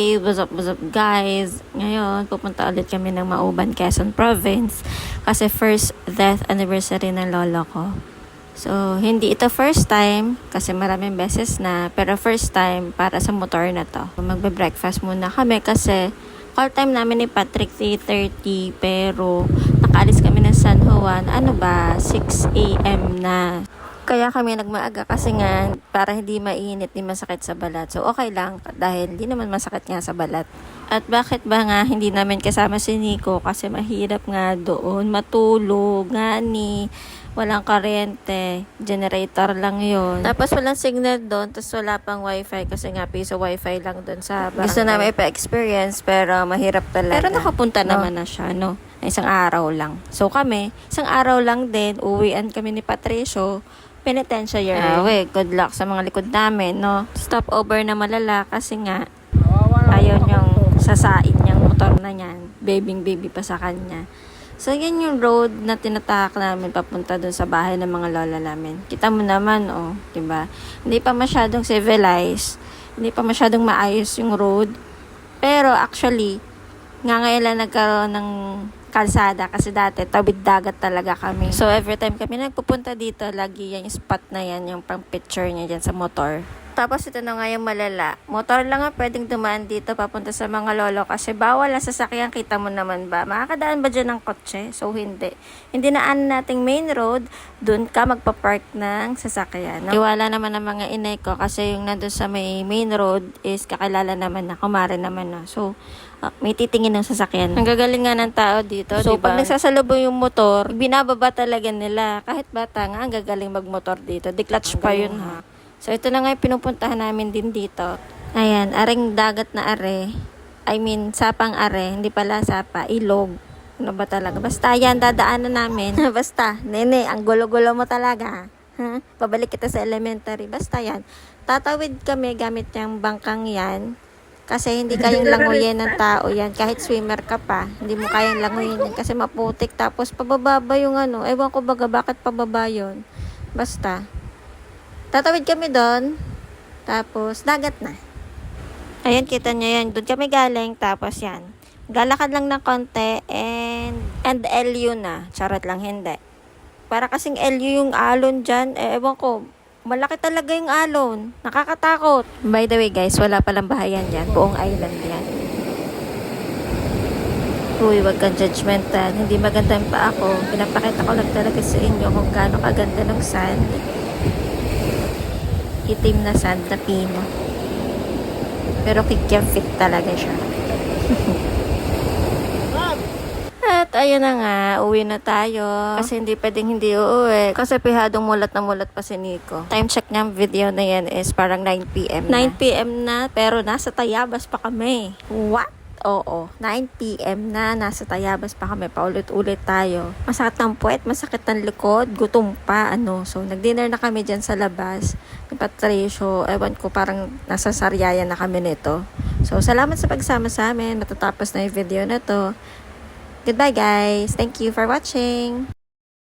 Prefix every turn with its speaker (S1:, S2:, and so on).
S1: Hey, what's up guys? Ngayon, pupunta ulit kami ng Mauban, Quezon Province kasi first death anniversary ng lolo ko. So, hindi ito first time kasi maraming beses na, pero first time para sa motor na to. Magbe-breakfast muna kami kasi call time namin ni Patrick 3:30 pero nakaalis kami ng San Juan, 6 a.m. na. Kaya kami nagmaaga kasi nga para hindi mainit, hindi masakit sa balat. So okay lang dahil hindi naman masakit nga sa balat. At bakit ba nga hindi namin kasama si Nico? Kasi mahirap nga doon matulog, walang kuryente, generator lang yon. Tapos walang signal doon, tapos wala pang wifi kasi nga piso wifi lang doon sa barangay. Gusto namin ipa-experience pero mahirap talaga. Pero nakapunta naman na siya, no? Isang araw lang. So kami, isang araw lang din, uwian kami ni Patricio. Penitentiary. Good luck sa mga likod namin, no? Stopover na malala kasi nga ayaw niyang sasain niyang motor na niyan. Baby pa sa kanya. So, yan yung road na tinatahak namin papunta dun sa bahay ng mga lola namin. Kita mo naman, diba? Hindi pa masyadong civilized. Hindi pa masyadong maayos yung road. Pero actually, nga ngayon lang nagkaroon ng kalsada kasi dati tawid dagat talaga kami. So every time kami nagpupunta dito, lagi yan yung spot na yan, yung pang picture niya dyan sa motor. Tapos ito na nga yung malala. Motor lang nga pwedeng dumaan dito papunta sa mga lolo kasi bawal ang sasakyan, kita mo naman ba? Makakadaan ba dyan ng kotse? So hindi. Hindi naan nating main road, dun ka magpa-park ng sasakyan. Iwala naman ang mga inay ko kasi yung nandun sa may main road is kakilala naman na, kumare naman na. So may titingin ng sasakyan. Ang gagaling nga ng tao dito, so, diba? Pag nagsasalubong yung motor, binababa talaga nila. Kahit bata nga, ang gagaling magmotor dito. Di-clutch pa yun, ha. So, ito na nga yung pinupuntahan namin din dito. Ayan, aring dagat na are. Sapang are. Hindi pala sapa, ilog. Ano ba talaga? Basta yan, dadaanan namin. Basta, nene, ang gulo-gulo mo talaga. Ha? Pabalik kita sa elementary. Basta yan. Tatawid kami gamit yung bangkang yan. Kasi hindi kayang languyin ng tao yan. Kahit swimmer ka pa, hindi mo kayang languyin yan. Kasi maputik. Tapos pababa yung ewan ko baga bakit pababa yun. Basta. Tatawid kami doon. Tapos dagat na. Ayan, kita nyo yan. Doon kami galing. Tapos yan. Galakad lang ng konti. And LU na. Charot lang, hindi. Para kasing LU yung alon dyan. Ewan ko. Malaki talaga yung alon. Nakakatakot. By the way guys, wala palang bahayan dyan. Buong island yan. Uy, wag kang judgmental. Hindi maganda pa ako. Pinapakita ko lang talaga sa inyo kung gaano kaganda ng sand. Itim na sand na pino. Pero fit talaga siya. At ayun na nga, uwi na tayo. Kasi hindi pwedeng hindi uuwi. Kasi pihadong mulat na mulat pa si Nico. Time check ng video na yan is parang 9 p.m. na. 9 p.m. na, pero nasa Tayabas pa kami. What? Oo, 9 p.m. na, nasa Tayabas pa kami. Paulit-ulit tayo. Masakit ng puwet, masakit ng likod, gutom pa, So, nag-dinner na kami dyan sa labas. Ni Patricio, ewan ko, parang nasa Sariaya na kami nito. So, salamat sa pagsama sa amin. Matatapos na yung video na to. Goodbye guys. Thank you for watching.